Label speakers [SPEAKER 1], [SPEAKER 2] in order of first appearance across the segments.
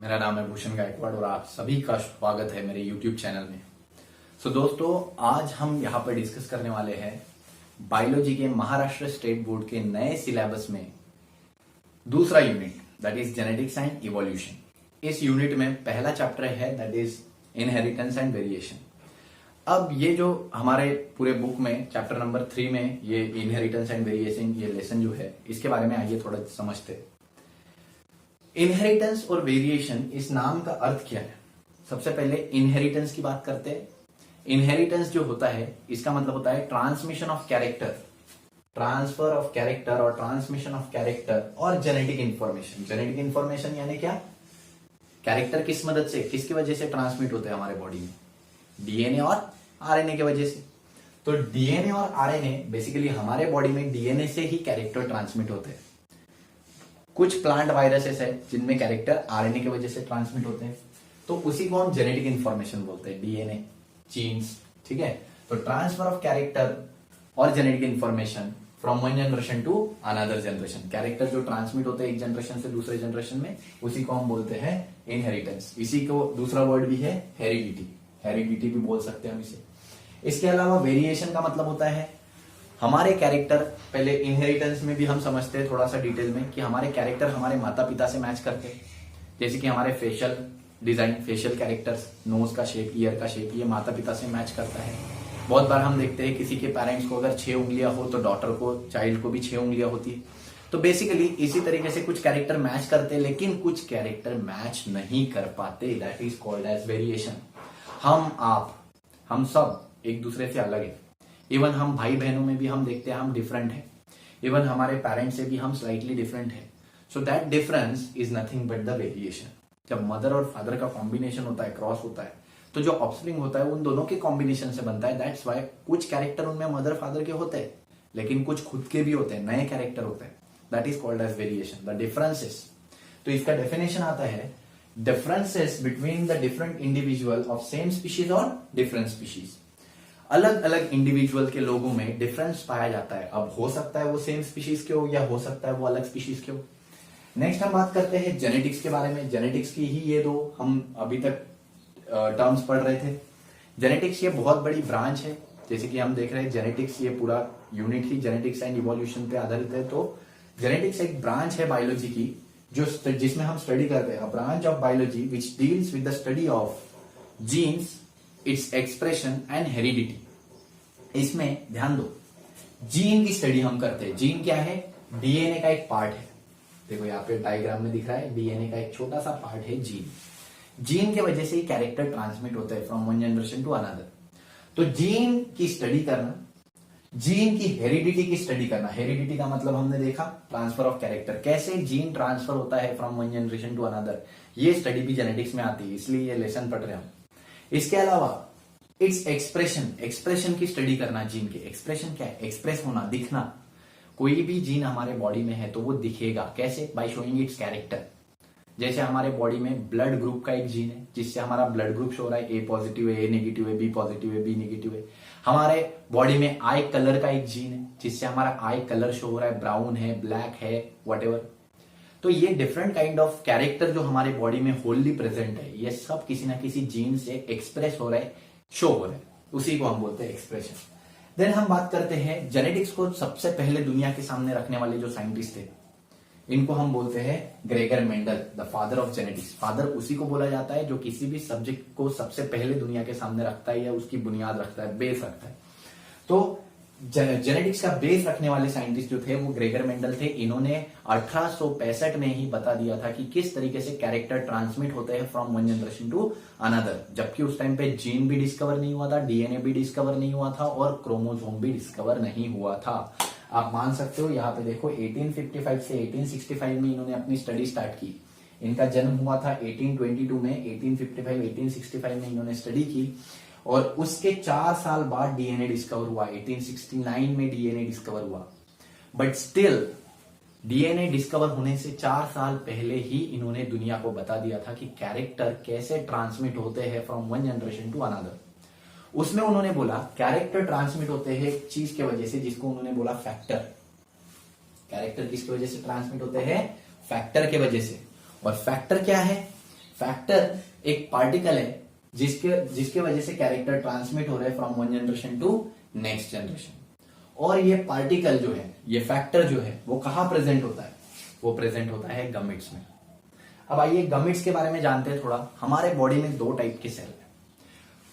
[SPEAKER 1] मेरा नाम है भूषण गायकवाड़ और आप सभी का स्वागत है मेरे YouTube चैनल में। दोस्तों, आज हम यहाँ पर डिस्कस करने वाले हैं बायोलॉजी के महाराष्ट्र स्टेट बोर्ड के नए सिलेबस में दूसरा unit that is genetics and evolution. इस यूनिट में पहला चैप्टर है that is inheritance and variation. अब ये जो हमारे पूरे बुक में चैप्टर नंबर 3 में ये इनहेरिटेंस एंड वेरिएशन ये लेसन जो है इसके बारे में आइए थोड़ा समझते हैं। इनहेरिटेंस और वेरिएशन इस नाम का अर्थ क्या है। सबसे पहले इनहेरिटेंस की बात करते हैं। इनहेरिटेंस जो होता है इसका मतलब होता है transmission of character, transfer of character और ट्रांसमिशन ऑफ कैरेक्टर और जेनेटिक इंफॉर्मेशन। जेनेटिक इंफॉर्मेशन यानी क्या? कैरेक्टर किस मदद से, किसकी वजह से ट्रांसमिट होते हैं हमारे बॉडी में? डीएनए और आरएनए की वजह से। तो डीएनए और आरएनए बेसिकली हमारे बॉडी में डीएनए से ही कैरेक्टर ट्रांसमिट होते हैं। कुछ प्लांट वायरसेस है जिनमें कैरेक्टर आरएनए की वजह से ट्रांसमिट होते हैं, तो उसी को हम जेनेटिक इंफॉर्मेशन बोलते हैं, डीएनए, जीन्स। ठीक है, तो ट्रांसफर ऑफ कैरेक्टर और genetic information from one generation to another generation. Character जो ट्रांसमिट होते हैं एक जनरेशन से दूसरे जनरेशन में, उसी को हम बोलते हैं इनहेरिटेंस। इसी को दूसरा वर्ड भी है हेरिडिटी, हेरिडिटी भी बोल सकते हैं हम इसे। इसके अलावा वेरिएशन का मतलब होता है हमारे कैरेक्टर, पहले इनहेरिटेंस में भी हम समझते हैं थोड़ा सा डिटेल में कि हमारे कैरेक्टर हमारे माता पिता से मैच करते हैं। जैसे कि हमारे facial design, facial characters, nose का शेप, ईयर का शेप, ये माता पिता से मैच करता है। बहुत बार हम देखते हैं किसी के पेरेंट्स को अगर 6 उंगलियां हो तो डॉटर को, चाइल्ड को भी 6 उंगलियां होती है। तो बेसिकली इसी तरीके से कुछ कैरेक्टर मैच करते हैं, लेकिन कुछ कैरेक्टर मैच नहीं कर पाते। That is called as variation. हम सब एक दूसरे से अलग है। इवन हम भाई बहनों में भी हम देखते हैं हम डिफरेंट है। इवन हमारे पेरेंट्स से भी हम स्लाइटली डिफरेंट है। So that difference is nothing but the variation. जब मदर और फादर का कॉम्बिनेशन होता है, क्रॉस होता है, तो जो ऑफस्प्रिंग होता है उन दोनों के कॉम्बिनेशन से बनता है। दैट्स वाई कुछ कैरेक्टर उनमें मदर फादर के होते हैं, लेकिन कुछ खुद के भी होते हैं, नए कैरेक्टर होते हैं। That is called as variation, the differences. तो इसका डेफिनेशन आता है differences between the different individual of same species और डिफरेंट स्पीशीज। अलग अलग इंडिविजुअल के लोगों में डिफरेंस पाया जाता है। अब हो सकता है वो सेम स्पीशीज के हो या हो सकता है वो अलग स्पीशीज के हो। नेक्स्ट हम बात करते हैं जेनेटिक्स के बारे में। जेनेटिक्स की ही ये दो हम अभी तक टर्म्स पढ़ रहे थे। जेनेटिक्स ये बहुत बड़ी ब्रांच है। जैसे कि हम देख रहे हैं जेनेटिक्स, ये पूरा unit he genetics and evolution पे आधारित है। तो जेनेटिक्स एक ब्रांच है बायोलॉजी की जिसमें हम स्टडी करते हैं, branch of biology which deals with the study of genes, its expression and heredity. इसमें ध्यान दो, जीन की स्टडी हम करते हैं। जीन क्या है? डीएनए का एक पार्ट है। देखो यहाँ पे डायग्राम में दिख रहा है, डीएनए का एक छोटा सा पार्ट है जीन। जीन के वजह से ही कैरेक्टर ट्रांसमिट होता है from one generation to another. तो जीन की स्टडी करना, जीन की हेरिडिटी की स्टडी करना। हेरिडिटी का मतलब हमने देखा ट्रांसफर ऑफ कैरेक्टर, कैसे जीन ट्रांसफर होता है from one generation to another. ये स्टडी भी जेनेटिक्स में आती है, इसलिए ये लेसन पढ़ रहे हैं हम। इसके अलावा इट्स एक्सप्रेशन, एक्सप्रेशन की स्टडी करना। जीन के एक्सप्रेशन क्या है? एक्सप्रेस होना, दिखना। कोई भी जीन हमारे बॉडी में है तो वो दिखेगा कैसे? By showing it's character. जैसे हमारे बॉडी में ब्लड ग्रुप का एक जीन है जिससे हमारा ब्लड ग्रुप शो हो रहा है, ए पॉजिटिव है, ए नेगेटिव है, बी पॉजिटिव है, बी नेगेटिव है। हमारे बॉडी में आई कलर का एक जीन है जिससे हमारा आई कलर शो हो रहा है, ब्राउन है, ब्लैक है, व्हाटएवर। तो ये डिफरेंट काइंड ऑफ कैरेक्टर जो हमारे बॉडी में होल्ली प्रेजेंट है, ये सब किसी ना किसी जीन से एक्सप्रेस हो रहा है, शो हो रहा है। उसी को हम बोलते हैं एक्सप्रेशन। देन हम बात करते हैं जेनेटिक्स को सबसे पहले दुनिया के सामने रखने वाले जो साइंटिस्ट थे, इनको हम बोलते हैं Gregor Mendel, the father of genetics. Father उसी को बोला जाता है जो किसी भी सब्जेक्ट को सबसे पहले दुनिया के सामने रखता है या उसकी बुनियाद रखता है, बेस रखता है। तो जेनेटिक्स का बेस रखने वाले साइंटिस्ट जो थे वो ग्रेगर मेंडल थे। इन्होंने 1865 में ही बता दिया था कि किस तरीके से कैरेक्टर ट्रांसमिट होते हैं from one generation to another. जबकि उस टाइम पे जीन भी डिस्कवर नहीं हुआ था, डीएनए भी डिस्कवर नहीं हुआ था और क्रोमोसोम भी डिस्कवर नहीं हुआ था। आप मान सकते हो, यहाँ पे देखो 1855 से 1865 में इन्होंने अपनी स्टडी स्टार्ट की। इनका जन्म हुआ था 1822 में, 1865 में इन्होंने स्टडी की और उसके 4 साल बाद डीएनए डिस्कवर हुआ। 1869 में डीएनए डिस्कवर हुआ। बट स्टिल डीएनए डिस्कवर होने से 4 साल पहले ही इन्होंने दुनिया को बता दिया था कि कैरेक्टर कैसे ट्रांसमिट होते हैं from one generation to another. उसमें उन्होंने बोला कैरेक्टर ट्रांसमिट होते हैं एक चीज के वजह से जिसको उन्होंने बोला फैक्टर। कैरेक्टर किसकी वजह से ट्रांसमिट होते हैं? फैक्टर के वजह से। और फैक्टर क्या है? फैक्टर एक पार्टिकल है जिसके वजह से कैरेक्टर ट्रांसमिट हो रहे हैं from one generation to next generation. और ये पार्टिकल जो है, ये फैक्टर जो है, वो कहां प्रेजेंट होता है? वो प्रेजेंट होता है गमिट्स में। अब आइए गमिट्स के बारे में जानते हैं थोड़ा। हमारे बॉडी में दो टाइप के सेल है।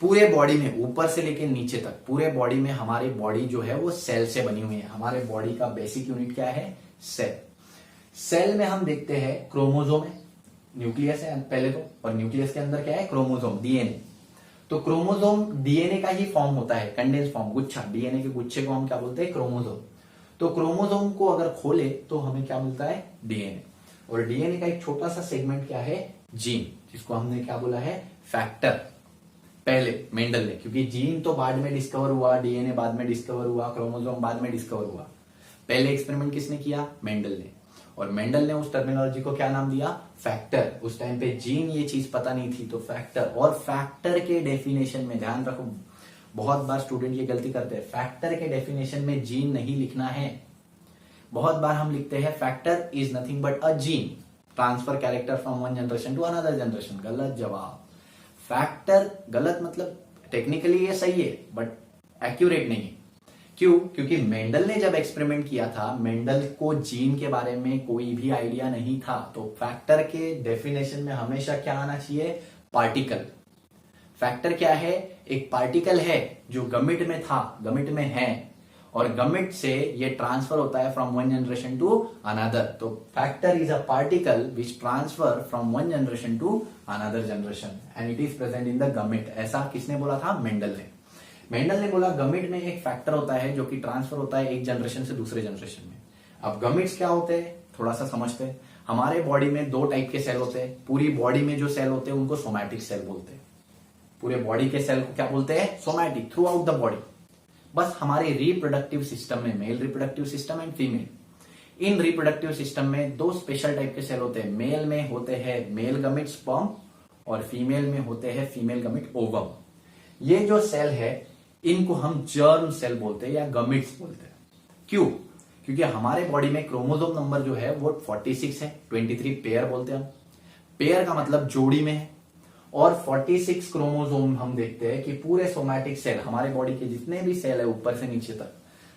[SPEAKER 1] पूरे बॉडी में ऊपर से लेकर नीचे तक पूरे बॉडी में हमारी बॉडी जो है वो सेल से बनी हुई है। हमारे बॉडी का बेसिक यूनिट क्या है? सेल। सेल में हम देखते हैं क्रोमोसोम है, न्यूक्लियस है पहले तो, और न्यूक्लियस के अंदर क्या है? Chromosome, DNA. तो क्रोमोसोम डीएनए का ही फॉर्म होता है, कंडेंस फॉर्म, गुच्छा। डीएनए के गुच्छे को हम क्या बोलते हैं? क्रोमोसोम। तो क्रोमोसोम को अगर खोले तो हमें क्या मिलता है? डीएनए। और डीएनए का एक छोटा सा सेगमेंट क्या है? जीन, जिसको हमने क्या बोला है? फैक्टर। पहले मेंडल ने, क्योंकि जीन तो बाद में डिस्कवर हुआ, डीएनए बाद में डिस्कवर हुआ, क्रोमोसोम बाद में डिस्कवर हुआ। पहले एक्सपेरिमेंट किसने किया? मेंडल ने। और मेंडल ने उस टर्मिनोलॉजी को क्या नाम दिया? फैक्टर। उस टाइम पे जीन ये चीज पता नहीं थी, तो फैक्टर। और फैक्टर के डेफिनेशन में ध्यान रखो, बहुत बार स्टूडेंट ये गलती करते हैं, फैक्टर के डेफिनेशन में जीन नहीं लिखना है। बहुत बार हम लिखते हैं factor is nothing but a gene, transfer character from one generation to another generation. गलत जवाब। फैक्टर गलत मतलब टेक्निकली ये सही है बट एक्यूरेट नहीं है। क्यों? क्योंकि मेंडल ने जब एक्सपेरिमेंट किया था, मेंडल को जीन के बारे में कोई भी आइडिया नहीं था। तो फैक्टर के डेफिनेशन में हमेशा क्या आना चाहिए? पार्टिकल। फैक्टर क्या है? एक पार्टिकल है जो गमिट में था, गमिट में है, और गमिट से ये ट्रांसफर होता है from one generation to another. तो factor is a particle which transfer from one generation to another generation and it is present in the gamete. ऐसा किसने बोला था? मेंडल ने। मेंडल ने बोला गमिट में एक फैक्टर होता है जो कि ट्रांसफर होता है एक जनरेशन से दूसरे जनरेशन में। अब गमिट्स क्या होते हैं थोड़ा सा समझते हैं। हमारे बॉडी में दो टाइप के सेल होते हैं। पूरी बॉडी में जो सेल होते हैं उनको सोमैटिक सेल बोलते हैं। पूरे बॉडी के सेल को क्या बोलते हैं? Somatic, through out the body. बस हमारे रिप्रोडक्टिव सिस्टम में, male reproductive system and female, in reproductive system में दो स्पेशल टाइप के सेल होते हैं। मेल में होते हैं मेल गमिट स्पर्म और फीमेल में होते हैं फीमेल गमिट ओवम। ये जो सेल है इनको हम जर्म सेल बोलते हैं या गमिट्स बोलते हैं। क्यों? क्योंकि हमारे बॉडी में क्रोमोसोम नंबर जो है वो 46 है, 23 पेयर बोलते हैं हम। पेयर का मतलब जोड़ी में है। और 46 क्रोमोसोम हम देखते हैं कि पूरे सोमैटिक सेल, हमारे बॉडी के जितने भी सेल है ऊपर से नीचे तक,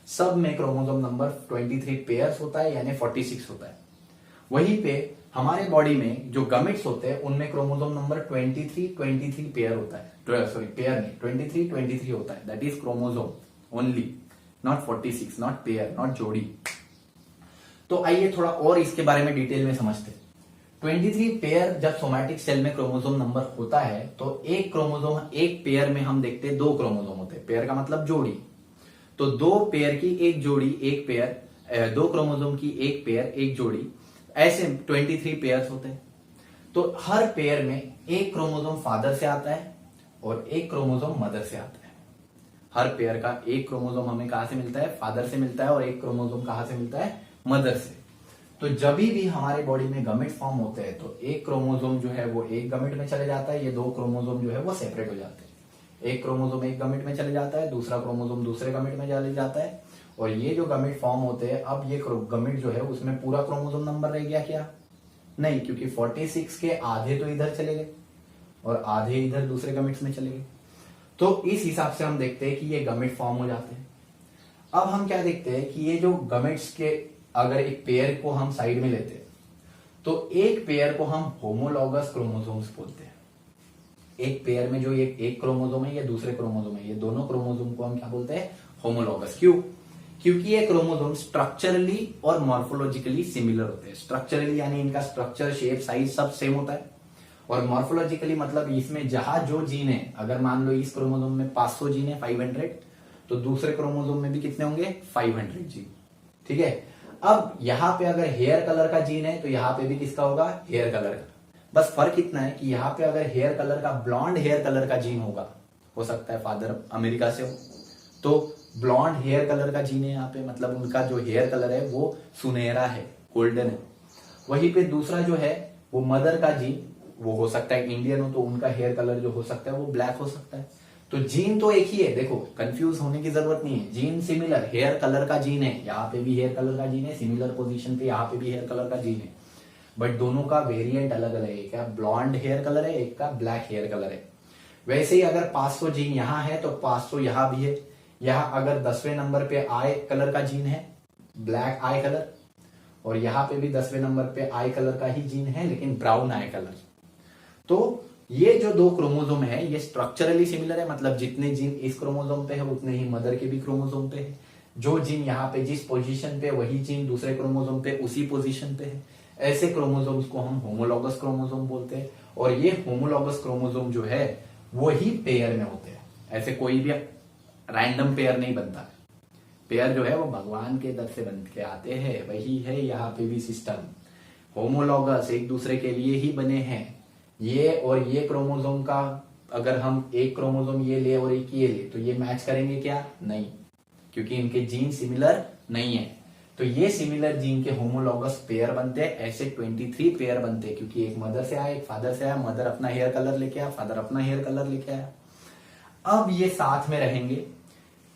[SPEAKER 1] सब में क्रोमोसोम नंबर 23 पेयर्स होता है, यानी 46 होता है। वहीं पे हमारे बॉडी में जो गमिट्स होते हैं उनमें क्रोमोसोम नंबर 23 पेयर होता है। सॉरी, पेयर नहीं, 23 होता है। That is chromosome only, not 46, not pair, not जोड़ी। तो आइए थोड़ा और इसके बारे में डिटेल में समझते हैं। 23 पेयर जब सोमैटिक सेल में क्रोमोसोम नंबर होता है तो एक क्रोमोसोम, एक पेयर में हम देखते हैं 2 क्रोमोसोम होते हैं। पेयर का मतलब जोड़ी। तो 2 पेयर की एक जोड़ी, एक पेयर, 2 क्रोमोसोम की एक पेयर, एक जोड़ी, ऐसे 23 पेयर्स होते हैं। तो हर पेयर में एक क्रोमोसोम फादर से आता है और एक क्रोमोसोम मदर से आता है। हर पेयर का एक क्रोमोसोम हमें कहां से मिलता है? फादर से मिलता है। और एक क्रोमोसोम कहां से मिलता है? मदर से। तो जब भी हमारे बॉडी में गमिट फॉर्म होते हैं तो एक क्रोमोसोम जो है वो एक गमिट में चले जाता है, ये 2 क्रोमोसोम जो है वो सेपरेट हो जाते हैं। एक क्रोमोसोम एक गमिट में चले जाता है, दूसरा क्रोमोसोम दूसरे गमिट में चले जाता है। और ये जो गमिट फॉर्म होते हैं, अब ये गमिट जो है उसमें पूरा क्रोमोसोम नंबर रह गया क्या? नहीं, क्योंकि 46 के आधे तो इधर चले गए और आधे इधर दूसरे गमिट्स में चले गए। तो इस हिसाब से हम देखते हैं कि ये गमिट फॉर्म हो जाते हैं। अब हम क्या देखते हैं कि ये जो गमिट्स के, अगर एक पेयर को हम साइड में लेते हैं तो एक पेयर को हम होमोलॉगस क्रोमोसोम्स बोलते हैं। एक पेयर में जो ये एक क्रोमोसोम है या दूसरे क्रोमोसोम है, ये दोनों क्रोमोसोम को हम क्या बोलते हैं? होमोलॉगस। क्यों? क्योंकि ये क्रोमोसोम स्ट्रक्चरली और मॉर्फोलॉजिकली सिमिलर होते हैं। स्ट्रक्चरली यानी इनका स्ट्रक्चर, शेप, साइज सब सेम होता है। और मॉर्फोलॉजिकली मतलब इसमें जहां जो जीन है, अगर मान लो इस क्रोमोसोम में 500 जीन है, 500, तो दूसरे क्रोमोसोम में भी कितने होंगे? 500 जीन। ठीक है। अब यहां पे अगर हेयर कलर का जीन है तो यहां पे भी किसका होगा? हेयर कलर का। बस फर्क इतना है कि यहां पे अगर हेयर कलर का, ब्लॉन्ड हेयर कलर का जीन होगा, हो सकता है फादर अमेरिका से हो, तो ब्लॉन्ड हेयर कलर का जीन है यहाँ पे, मतलब उनका जो हेयर कलर है वो सुनहरा है, गोल्डन है। वहीं पे दूसरा जो है वो मदर का जीन, वो हो सकता है इंडियन हो तो उनका हेयर कलर जो हो सकता है वो ब्लैक हो सकता है। तो जीन तो एक ही है, देखो कंफ्यूज होने की जरूरत नहीं है। जीन सिमिलर, हेयर कलर का जीन है, यहाँ पे भी हेयर कलर का जीन है, सिमिलर पोजीशन पे यहाँ पे भी हेयर कलर का जीन है। बट दोनों का वेरिएंट अलग अलग है, एक का ब्लॉन्ड हेयर कलर है, एक का ब्लैक हेयर कलर है। वैसे ही अगर 500 जीन यहाँ है तो 500 यहाँ भी है। यहाँ अगर 10वें नंबर पे आई कलर का जीन है, ब्लैक आई कलर, और यहाँ पे भी 10वें नंबर पे आई कलर का ही जीन है लेकिन ब्राउन आई कलर। तो ये जो दो क्रोमोसोम है ये स्ट्रक्चरली सिमिलर है, मतलब जितने जीन इस क्रोमोसोम पे है उतने ही मदर के भी क्रोमोसोम पे है। जो जीन यहाँ पे जिस पोजीशन पे वही जीन दूसरे क्रोमोसोम पे उसी पोजीशन पे है। ऐसे क्रोमोसोम्स को हम होमोलॉगस क्रोमोसोम बोलते हैं। और ये होमोलॉगस क्रोमोसोम जो है वो ही पेयर में होते हैं, ऐसे कोई भी रैंडम पेयर नहीं बनता है। पेयर जो है वो भगवान के दर से बन के आते हैं, वही है यहाँ पे भी सिस्टम। होमोलॉगस एक दूसरे के लिए ही बने हैं। ये और ये क्रोमोसोम का अगर हम एक क्रोमोसोम ये ले और एक ये ले तो ये मैच करेंगे क्या? नहीं, क्योंकि इनके जीन सिमिलर नहीं है। तो ये सिमिलर जीन के होमोलॉगस पेयर बनते हैं। ऐसे 23 पेयर बनते हैं, क्योंकि एक मदर से आया एक फादर से आया, मदर अपना हेयर कलर लेके आया, फादर अपना हेयर कलर लेके आया। अब ये साथ में रहेंगे।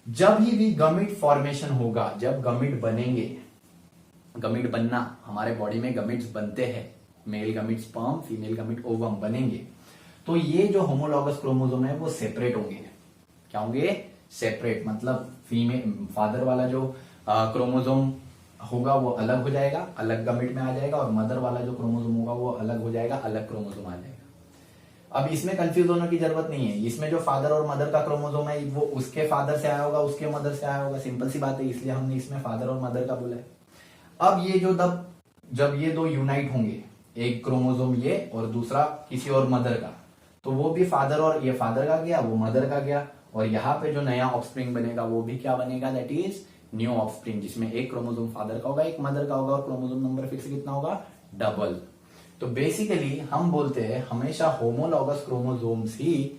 [SPEAKER 1] जब ही भी गमिट फॉर्मेशन होगा, जब गमिट बनेंगे, गमिट बनना हमारे बॉडी में गमिट्स बनते हैं, मेल गमिट स्पर्म, फीमेल गमिट ओवम बनेंगे, तो ये जो होमोलॉगस क्रोमोसोम है वो सेपरेट होंगे। क्या होंगे? सेपरेट, मतलब फीमेल फादर वाला जो क्रोमोसोम होगा वो अलग हो जाएगा, अलग गमिट में आ जाएगा, और मदर वाला जो क्रोमोसोम होगा वो अलग हो जाएगा, अलग क्रोमोसोम आ जाएगा। अब इसमें कंफ्यूज होने की जरूरत नहीं है। इसमें जो फादर और मदर का क्रोमोसोम है वो उसके फादर से आया होगा, उसके मदर से आया होगा, सिंपल सी बात है, इसलिए हमने इसमें फादर और मदर का बोला है। अब ये जो जब ये दो यूनाइट होंगे, एक क्रोमोसोम ये और दूसरा किसी और मदर का, तो वो भी फादर, और ये फादर का गया वो मदर का गया, और यहाँ पे जो नया ऑफस्प्रिंग बनेगा वो भी क्या बनेगा? दैट इज न्यू ऑफस्प्रिंग, जिसमें एक क्रोमोसोम फादर का होगा एक मदर का होगा, और क्रोमोसोम नंबर फिर से कितना होगा? डबल। तो बेसिकली हम बोलते हैं हमेशा होमोलॉगस क्रोमोसोम्स ही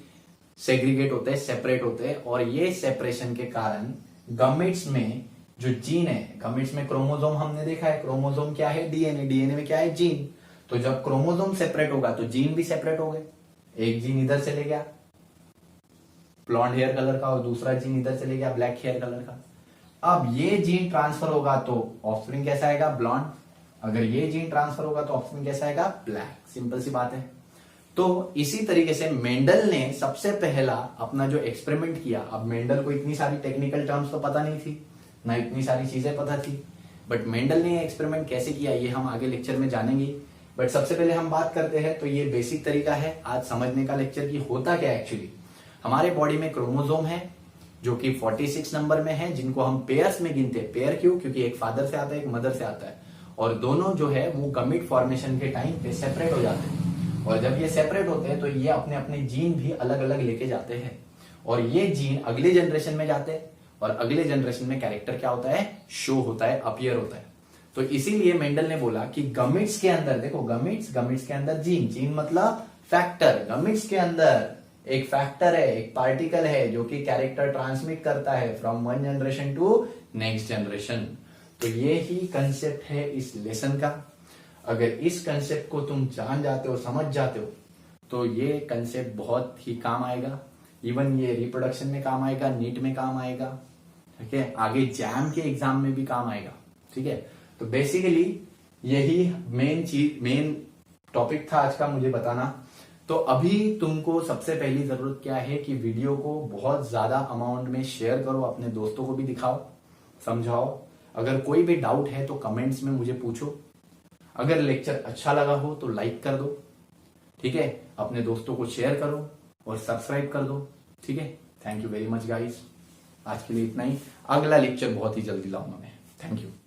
[SPEAKER 1] सेग्रीगेट होते हैं, सेपरेट होते हैं, और ये सेपरेशन के कारण गमिट्स में जो जीन है, गमिट्स में क्रोमोसोम हमने देखा है, क्रोमोसोम क्या है? डीएनए, डीएनए में क्या है? जीन। तो जब क्रोमोसोम सेपरेट होगा तो जीन भी सेपरेट हो गए। एक जीन इधर चले गया ब्लॉन्ड हेयर कलर का, और दूसरा जीन इधर चले गया ब्लैक हेयर कलर का। अब ये जीन ट्रांसफर होगा तो ऑफस्प्रिंग कैसा आएगा? ब्लॉन्ड। अगर ये जीन ट्रांसफर होगा तो ऑफस्प्रिंग कैसा आएगा? ब्लैक। सिंपल सी बात है। तो इसी तरीके से मेंडल ने सबसे पहला अपना जो एक्सपेरिमेंट किया, अब मेंडल को इतनी सारी टेक्निकल टर्म्स तो पता नहीं थी, ना इतनी सारी चीजें पता थी, बट मेंडल ने एक्सपेरिमेंट कैसे किया ये हम आगे लेक्चर में जानेंगे। बट सबसे पहले हम बात करते हैं, तो ये बेसिक तरीका है आज समझने का लेक्चर की होता क्या एक्चुअली। हमारे बॉडी में क्रोमोसोम है जो कि 46 नंबर में है, जिनको हम पेयर्स में गिनते हैं। पेयर क्यों? क्योंकि एक फादर से आता है एक मदर से आता है, और दोनों जो है वो गमिट फॉर्मेशन के टाइम पे सेपरेट हो जाते हैं। और जब ये सेपरेट होते हैं तो ये अपने अपने जीन भी अलग अलग लेके जाते हैं, और ये जीन अगले जनरेशन में जाते हैं, और अगले जनरेशन में कैरेक्टर क्या होता है? शो होता है, अपीयर होता है। तो इसीलिए मेंडल ने बोला कि गमिट्स के अंदर, देखो गमिट्स के अंदर जीन, जीन मतलब फैक्टर, गमिट्स के अंदर एक फैक्टर है, एक पार्टिकल है जो कि कैरेक्टर ट्रांसमिट करता है from one generation to next generation. तो ये ही कंसेप्ट है इस लेसन का। अगर इस कंसेप्ट को तुम जान जाते हो, समझ जाते हो, तो ये कंसेप्ट बहुत ही काम आएगा। इवन ये रिप्रोडक्शन में काम आएगा, नीट में काम आएगा, ठीक है, आगे जैम के एग्जाम में भी काम आएगा। ठीक है, तो बेसिकली यही मेन टॉपिक था आज का मुझे बताना। तो अभी तुमको सबसे पहली जरूरत क्या है कि वीडियो को बहुत ज्यादा अमाउंट में शेयर करो, अपने दोस्तों को भी दिखाओ, समझाओ। अगर कोई भी डाउट है तो कमेंट्स में मुझे पूछो। अगर लेक्चर अच्छा लगा हो तो लाइक कर दो, ठीक है, अपने दोस्तों को शेयर करो और सब्सक्राइब कर दो। ठीक है, thank you very much guys. आज के लिए इतना ही। अगला लेक्चर बहुत ही जल्दी लाऊंगा मैं। Thank you.